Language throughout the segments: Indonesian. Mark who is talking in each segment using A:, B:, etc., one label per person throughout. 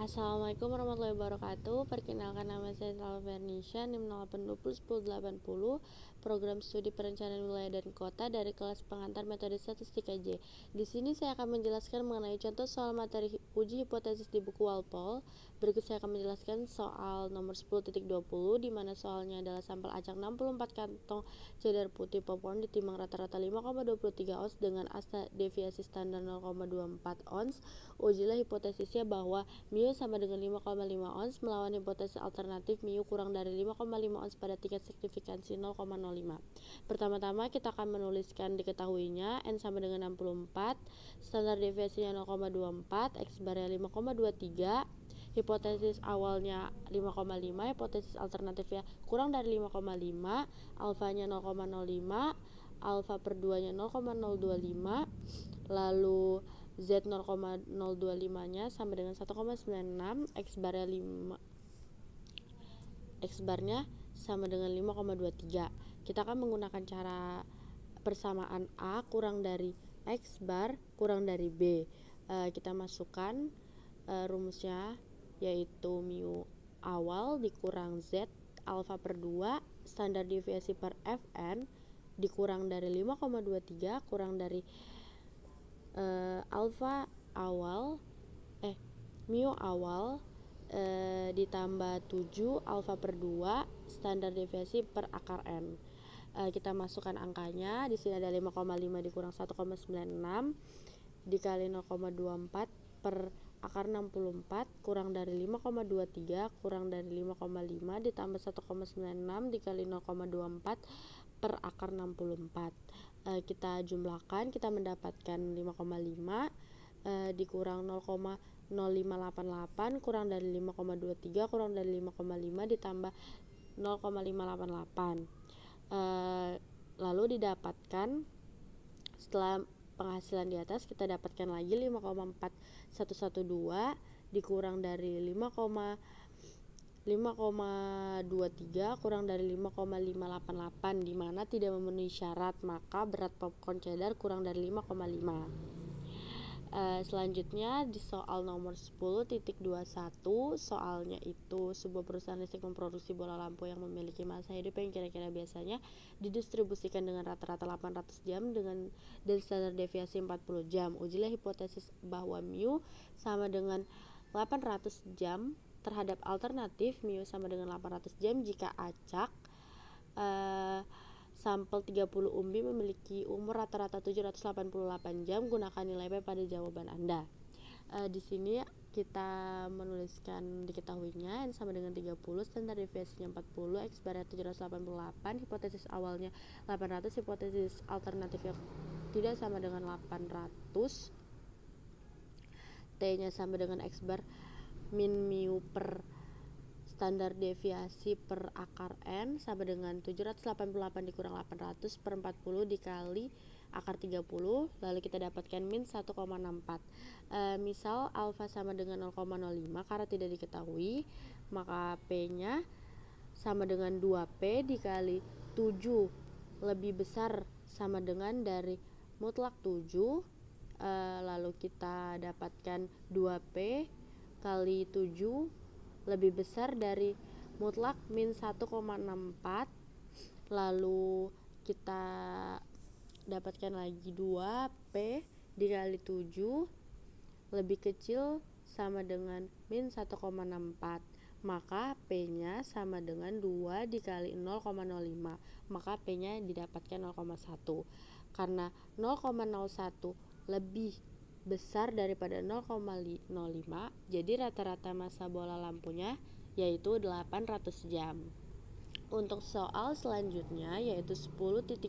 A: Assalamualaikum warahmatullahi wabarakatuh. Perkenalkan, nama saya Salva Vernisha, NIM 08201080, Program Studi Perencanaan Wilayah dan Kota dari kelas pengantar metode statistika J. Di sini saya akan menjelaskan mengenai contoh soal materi uji hipotesis di buku Walpole. Berikut saya akan menjelaskan soal nomor 10.20, di mana soalnya adalah sampel acak 64 kantong cedar putih popcorn ditimbang rata-rata 5,23 ons dengan deviasi standar 0,24 ons. Ujilah hipotesisnya bahwa mu sama dengan 5,5 ons melawan hipotesis alternatif mu kurang dari 5,5 ons pada tingkat signifikansi 0,05. Pertama-tama kita akan menuliskan diketahuinya n sama dengan 64, standar deviasinya 0,24, x barnya 5,23, hipotesis awalnya 5,5, hipotesis alternatifnya kurang dari 5,5, alfanya 0,05, alfa per 2 nya 0,025, lalu Z 0,025 nya sama dengan 1,96, X barnya sama dengan 5,23. Kita akan menggunakan cara persamaan A kurang dari X bar kurang dari B. Kita masukkan rumusnya, yaitu mu awal dikurang Z alfa per 2 standar deviasi per Fn dikurang dari 5,23 kurang dari mu awal ditambah 7 alfa per 2 standar deviasi per akar n. Kita masukkan angkanya. Di sini ada 5,5 dikurang 1,96 dikali 0,24 per akar 64 kurang dari 5,23 kurang dari 5,5 ditambah 1,96 dikali 0,24 per akar 64. Kita jumlahkan, kita mendapatkan 5,5 dikurang 0,0588 kurang dari 5,23 kurang dari 5,5 ditambah 0,588. Lalu didapatkan, setelah penghasilan di atas kita dapatkan lagi 5,4112 dikurang dari 5,23 kurang dari 5,588, di mana tidak memenuhi syarat, maka berat popcorn cheddar kurang dari 5,5. Selanjutnya di soal nomor 10.21, soalnya itu sebuah perusahaan listrik memproduksi bola lampu yang memiliki masa hidup yang kira-kira biasanya didistribusikan dengan rata-rata 800 jam dan standar deviasi 40 jam. Ujilah hipotesis bahwa mu sama dengan 800 jam terhadap alternatif mu sama dengan 800 jam jika acak sampel 30 umbi memiliki umur rata-rata 788 jam. Gunakan nilai P pada jawaban Anda. Di sini kita menuliskan diketahuinya n sama dengan 30, standar deviasinya 40, X barnya 788, hipotesis awalnya 800, hipotesis alternatifnya tidak sama dengan 800, T nya sama dengan X bar min mu per standar deviasi per akar n sama dengan 788 dikurang 800 per 40 dikali akar 30, lalu kita dapatkan min 1,64. Misal alfa sama dengan 0,05 karena tidak diketahui, maka P nya sama dengan 2P dikali 7 lebih besar sama dengan dari mutlak 7, lalu kita dapatkan 2P kali 7 lebih besar dari mutlak min 1,64, lalu kita dapatkan lagi 2P dikali 7 lebih kecil sama dengan min 1,64, maka P nya sama dengan 2 dikali 0,05, maka P nya didapatkan 0,1. Karena 0,01 lebih besar daripada 0,05, jadi rata-rata masa bola lampunya yaitu 800 jam. Untuk soal selanjutnya yaitu 10.25,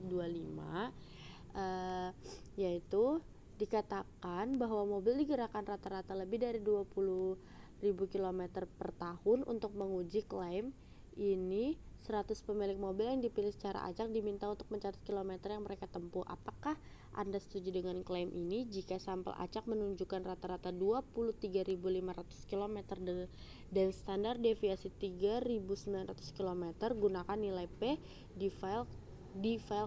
A: yaitu dikatakan bahwa mobil digerakkan rata-rata lebih dari 20.000 km per tahun. Untuk menguji klaim ini, 100 pemilik mobil yang dipilih secara acak diminta untuk mencatat kilometer yang mereka tempuh. Apakah Anda setuju dengan klaim ini? Jika sampel acak menunjukkan rata-rata 23.500 km dan standar deviasi 3.900 km, gunakan nilai P di file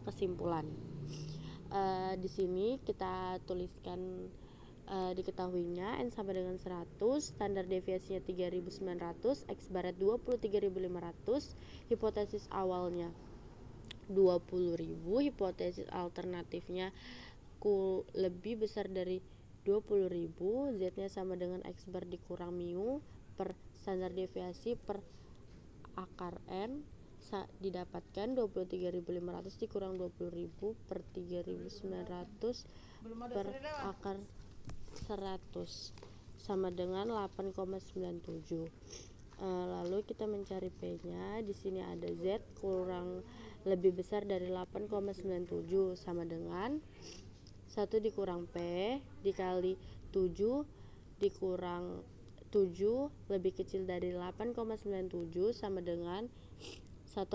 A: kesimpulan. Di sini kita tuliskan Diketahuinya N sama dengan 100, standar deviasinya 3900, X barat 23.500, hipotesis awalnya 20.000, hipotesis alternatifnya lebih besar dari 20.000, Z-nya sama dengan X bar dikurang mu per standar deviasi per akar N didapatkan 23.500 dikurang 20.000 per 3.900 per akar 100 sama dengan 8,97. Lalu kita mencari P-nya. Di sini ada Z kurang lebih besar dari 8,97 sama dengan 1 dikurang P dikali 7 dikurang 7 lebih kecil dari 8,97 sama dengan 1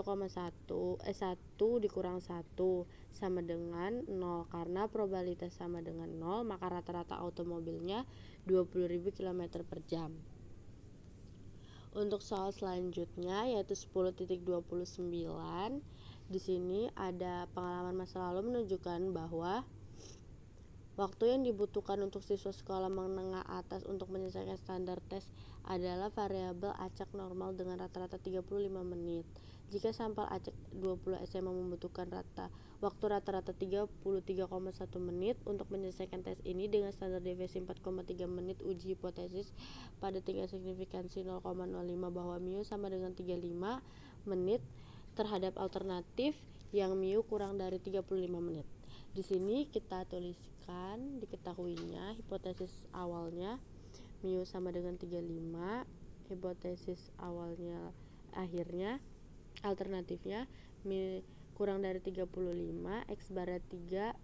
A: dikurang 1 sama dengan 0. Karena probabilitas sama dengan 0, maka rata-rata automobilnya 20.000 km per jam. Untuk soal selanjutnya yaitu 10.29, di sini ada pengalaman masa lalu menunjukkan bahwa waktu yang dibutuhkan untuk siswa sekolah menengah atas untuk menyelesaikan standar tes adalah variabel acak normal dengan rata-rata 35 menit. Jika sampel acak 20 SMA membutuhkan waktu rata-rata 33,1 menit untuk menyelesaikan tes ini dengan standar deviasi 4,3 menit, uji hipotesis pada tingkat signifikansi 0,05 bahwa mu sama dengan 35 menit terhadap alternatif yang mu kurang dari 35 menit. Di sini kita tuliskan diketahuinya hipotesis awalnya mu sama dengan 35, hipotesis awalnya akhirnya alternatifnya mu kurang dari 35, X barat 3,1,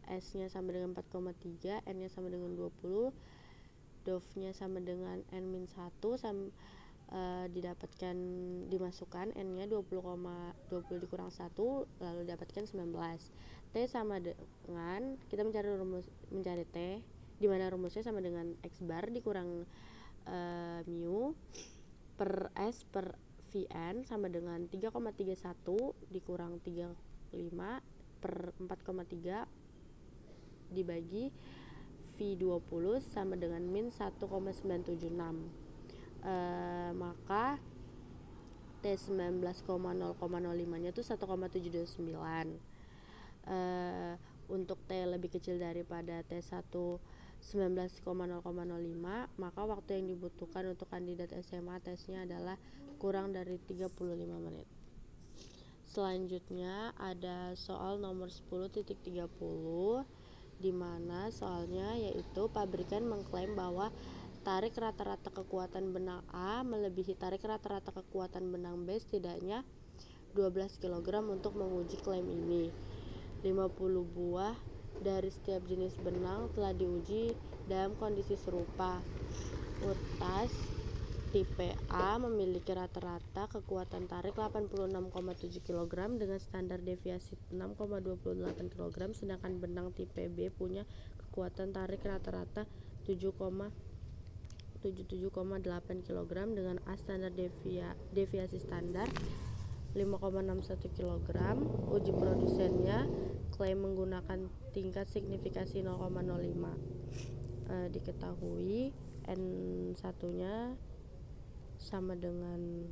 A: S-nya sama dengan 4,3, N-nya sama dengan 20, DOF-nya sama dengan N-1 dimasukkan N-nya 20 dikurang 1 lalu dapatkan 19. T sama dengan kita mencari T di mana rumusnya sama dengan X bar dikurang mu per S per Vn sama dengan 3,31 dikurang 35 per 4,3 dibagi V20 sama dengan min 1,976. Maka T19,0,05 nya itu 1,729. Untuk T lebih kecil daripada T1 19,0,05, maka waktu yang dibutuhkan untuk kandidat SMA tesnya adalah kurang dari 35 menit. Selanjutnya ada soal nomor 10.30 di mana soalnya yaitu pabrikan mengklaim bahwa tarik rata-rata kekuatan benang A melebihi tarik rata-rata kekuatan benang B setidaknya 12 kg untuk menguji klaim ini. 50 buah dari setiap jenis benang telah diuji dalam kondisi serupa. Utas tipe A memiliki rata-rata kekuatan tarik 86,7 kg dengan standar deviasi 6,28 kg, sedangkan benang tipe B punya kekuatan tarik rata-rata 77,8 kg dengan A standar deviasi standar 5,61 kg. Uji produsennya klaim menggunakan tingkat signifikasi 0,05. Diketahui N1 nya sama dengan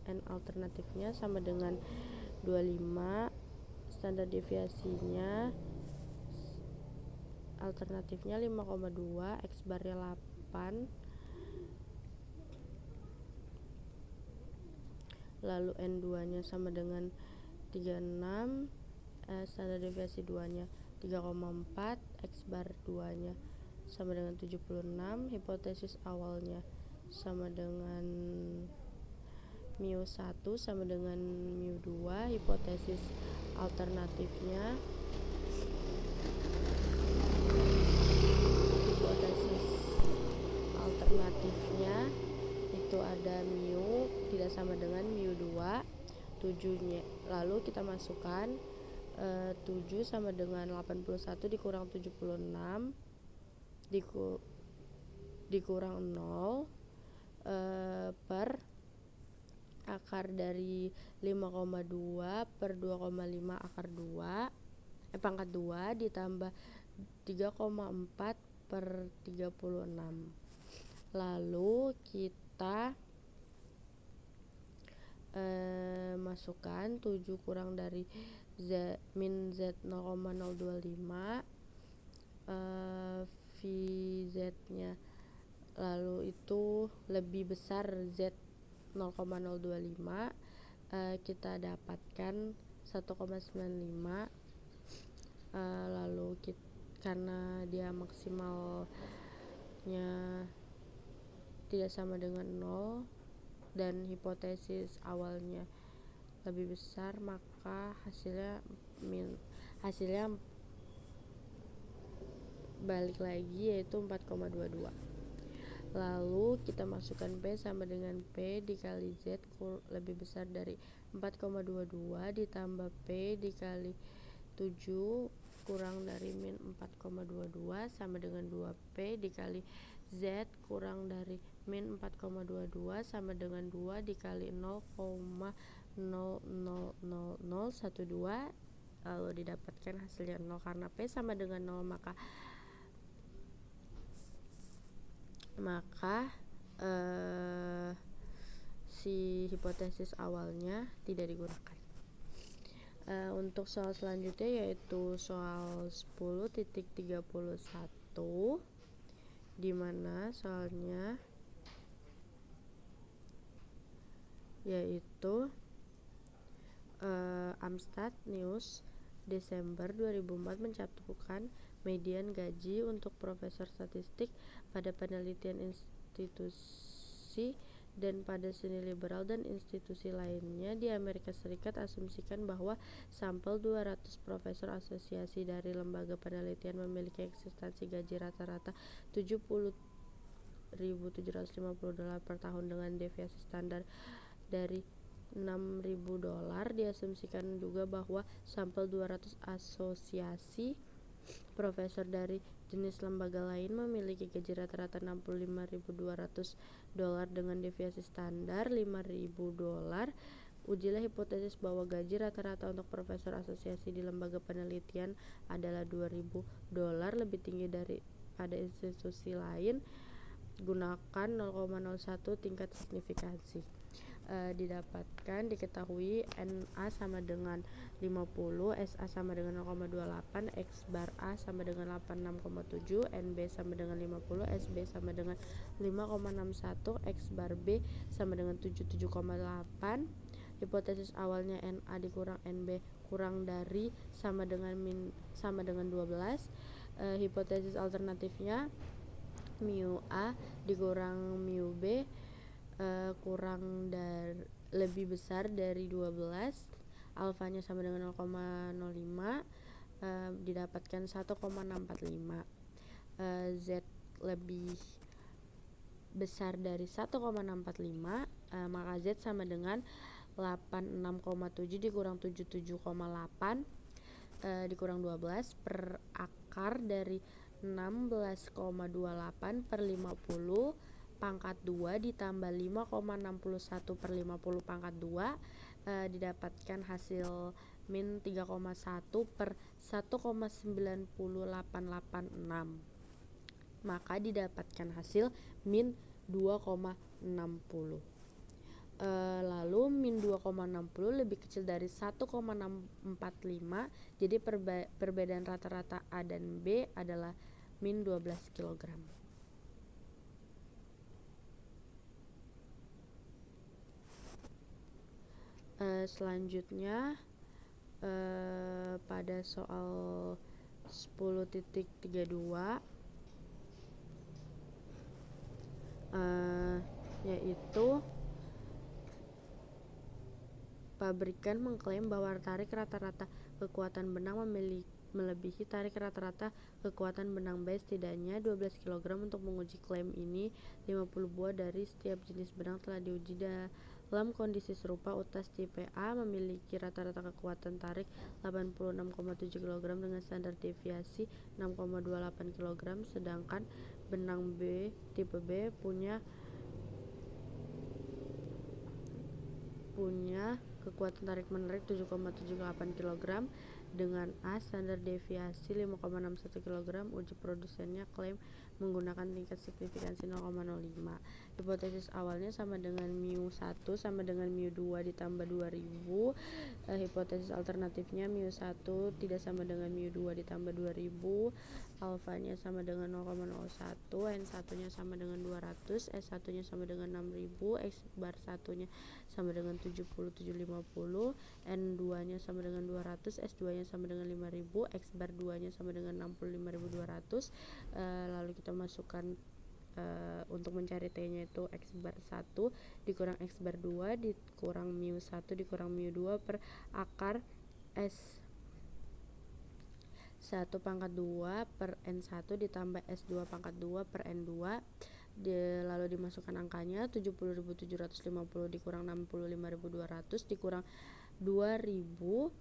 A: N alternatifnya sama dengan 25, standar deviasinya alternatifnya 5,2, X barnya 8, lalu N2 nya sama dengan 36, standar deviasi 2 nya 3,4, X bar 2 nya sama dengan 76, hipotesis awalnya sama dengan mu 1 sama dengan mu 2, hipotesis alternatifnya itu ada mu tidak sama dengan mu 2, 7-nya lalu kita masukkan 7 sama dengan 81 dikurang 76 dikurang 0 per akar dari 5,2 per 2,5 akar 2 pangkat 2 ditambah 3,4 per 36. Lalu kita masukkan 7 kurang dari min Z 0,025, VZ nya lalu itu lebih besar Z 0,025, kita dapatkan 1,95. Lalu karena dia maksimalnya tidak sama dengan 0 dan hipotesis awalnya lebih besar, maka hasilnya balik lagi yaitu 4,22. Lalu kita masukkan P sama dengan P dikali Z lebih besar dari 4,22 ditambah P dikali 7 kurang dari min 4,22 sama dengan 2P dikali Z kurang dari min 4,22 sama dengan 2 dikali 0,000012, lalu didapatkan hasilnya 0. Karena P sama dengan 0 maka si hipotesis awalnya tidak digunakan. Untuk soal selanjutnya yaitu soal 10.31, di mana soalnya yaitu Amstad News Desember 2004 mencantumkan median gaji untuk profesor statistik pada penelitian institusi dan pada seni liberal dan institusi lainnya di Amerika Serikat. Asumsikan bahwa sampel 200 profesor asosiasi dari lembaga penelitian memiliki eksistensi gaji rata-rata $70.750 per tahun dengan deviasi standar dari $6.000. Diasumsikan juga bahwa sampel 200 asosiasi profesor dari jenis lembaga lain memiliki gaji rata-rata $65.200 dengan deviasi standar $5.000. Ujilah hipotesis bahwa gaji rata-rata untuk profesor asosiasi di lembaga penelitian adalah $2.000 lebih tinggi daripada institusi lain. Gunakan 0,01 tingkat signifikansi. Diketahui NA sama dengan 50, SA sama dengan 0,28, X bar A sama dengan 86,7, NB sama dengan 50, SB sama dengan 5,61, X bar B sama dengan 77,8. Hipotesis awalnya NA dikurang NB kurang dari sama dengan 12. Hipotesis alternatifnya mu A dikurang mu B kurang dari lebih besar dari 12, alfanya sama dengan 0,05, didapatkan 1,645. Z lebih besar dari 1,645, maka Z sama dengan 86,7 dikurang 77,8 dikurang 12 per akar dari 16,28 per 50 pangkat 2 ditambah 5,61 per 50 pangkat 2, didapatkan hasil min 3,1 per 1,90886, maka didapatkan hasil min 2,60. Lalu min 2,60 lebih kecil dari 1,645, jadi perbedaan rata-rata A dan B adalah min 12 kg. Selanjutnya pada soal 10.32 yaitu pabrikan mengklaim bahwa tarik rata-rata kekuatan benang melebihi tarik rata-rata kekuatan benang B setidaknya 12 kg. Untuk menguji klaim ini, 50 buah dari setiap jenis benang telah diuji dalam kondisi serupa. Utas tipe A memiliki rata-rata kekuatan tarik 86,7 kg dengan standar deviasi 6,28 kg, sedangkan benang B tipe B punya kekuatan tarik-menarik 7,78 kg dengan A, standar deviasi 5,61 kg, uji produsennya klaim menggunakan tingkat signifikansi 0,05. Hipotesis awalnya sama dengan mu1 sama dengan mu2 ditambah 2000. Hipotesis alternatifnya mu1 tidak sama dengan mu2 ditambah 2000. Alfanya sama dengan 0,01, N1 nya sama dengan 200, S1 nya sama dengan 6000, X bar 1 nya sama dengan 70750, N2 nya sama dengan 200, S2 nya sama dengan 5000, X bar 2 nya sama dengan 65200. Lalu kita masukkan untuk mencari T nya itu X bar 1 dikurang X bar 2 dikurang mu1 dikurang mu2 per akar S 1 pangkat 2 per N1 ditambah S2 pangkat 2 per N2. Lalu dimasukkan angkanya 70.750 dikurang 65.200 dikurang 2000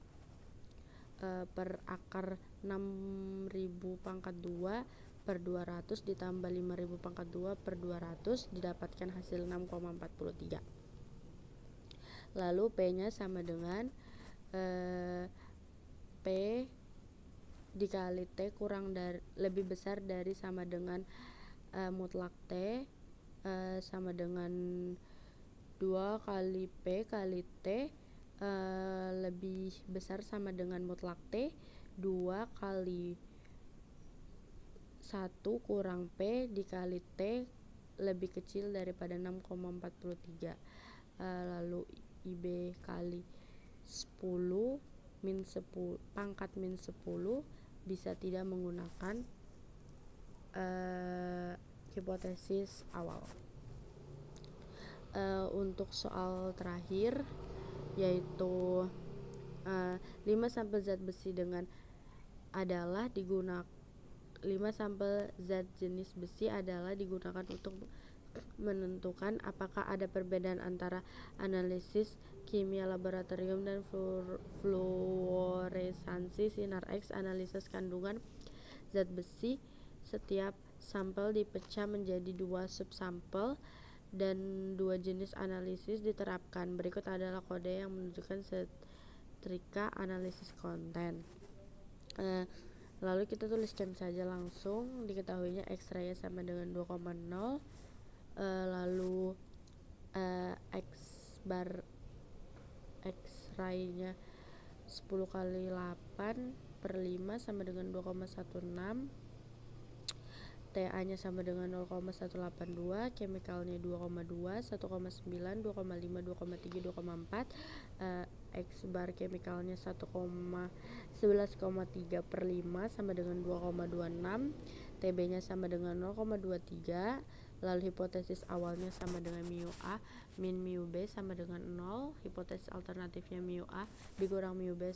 A: per akar 6.000 pangkat 2 per 200 ditambah 5.000 pangkat 2 per 200 didapatkan hasil 6,43. Lalu P nya sama dengan P dikali T kurang dari lebih besar dari sama dengan mutlak T sama dengan 2 kali P kali T lebih besar sama dengan mutlak T 2 kali 1 kurang P dikali T lebih kecil daripada 6,43. Lalu IB kali 10 min 10 pangkat min 10 bisa tidak menggunakan hipotesis awal. Untuk soal terakhir yaitu 5 sampel zat besi dengan adalah digunakan 5 sampel zat jenis besi adalah digunakan untuk menentukan apakah ada perbedaan antara analisis kimia laboratorium dan fluoresansi sinar X. Analisis kandungan zat besi setiap sampel dipecah menjadi 2 subsampel dan 2 jenis analisis diterapkan. Berikut adalah kode yang menunjukkan setrika analisis konten. Lalu kita tuliskan saja langsung. Diketahuinya X-ray sama dengan 2,0. Lalu X bar X-ray nya 10 kali 8 per 5 sama dengan 2,16. TA nya sama dengan 0,182, chemicalnya 2,2, 1,9, 2,5, 2,3, 2,4. X bar chemicalnya 11,3 per 5 sama dengan 2,26. TB nya sama dengan 0,23. Lalu hipotesis awalnya sama dengan mu A min mu B sama dengan 0. Hipotesis alternatifnya mu A dikurang mu B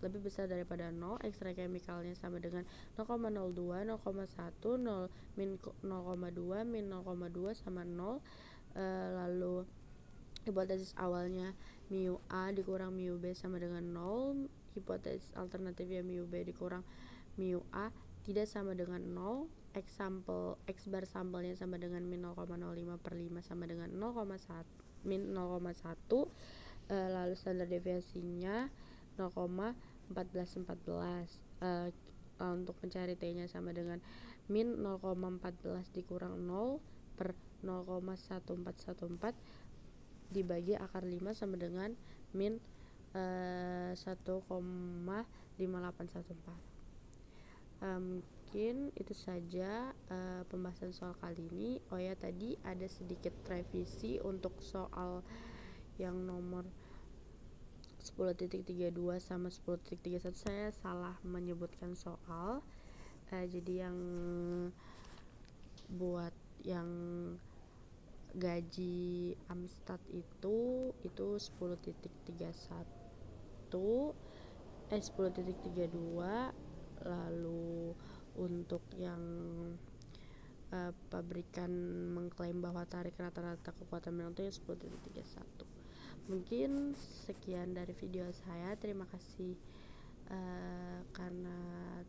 A: lebih besar daripada 0. X-ray chemicalnya sama dengan 0,02, 0,1, 0 min 0,2 min 0,2 sama 0. Lalu hipotesis awalnya mu A dikurang mu B sama dengan 0. Hipotesis alternatifnya mu B dikurang mu A tidak sama dengan 0. X bar sampelnya sama dengan min 0,05 per 5 sama dengan 0,1 min 0,1. Lalu standar deviasinya 0,1414. Untuk mencari T nya sama dengan min 0,14 dikurang 0 per 0,1414 dibagi akar 5 sama dengan min 1,5814. Mungkin itu saja pembahasan soal kali ini. Oh ya, tadi ada sedikit revisi untuk soal yang nomor 10.32 sama 10.31. Saya salah menyebutkan soal. Jadi yang buat yang gaji Amstat itu 10.31 10.32. Lalu untuk yang pabrikan mengklaim bahwa tarik rata-rata kekuatan menentu 10.31. Mungkin sekian dari video saya. Terima kasih karena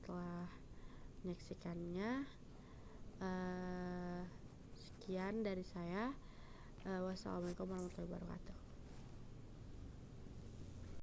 A: telah menyaksikannya. Sekian dari saya. Wassalamualaikum warahmatullahi wabarakatuh.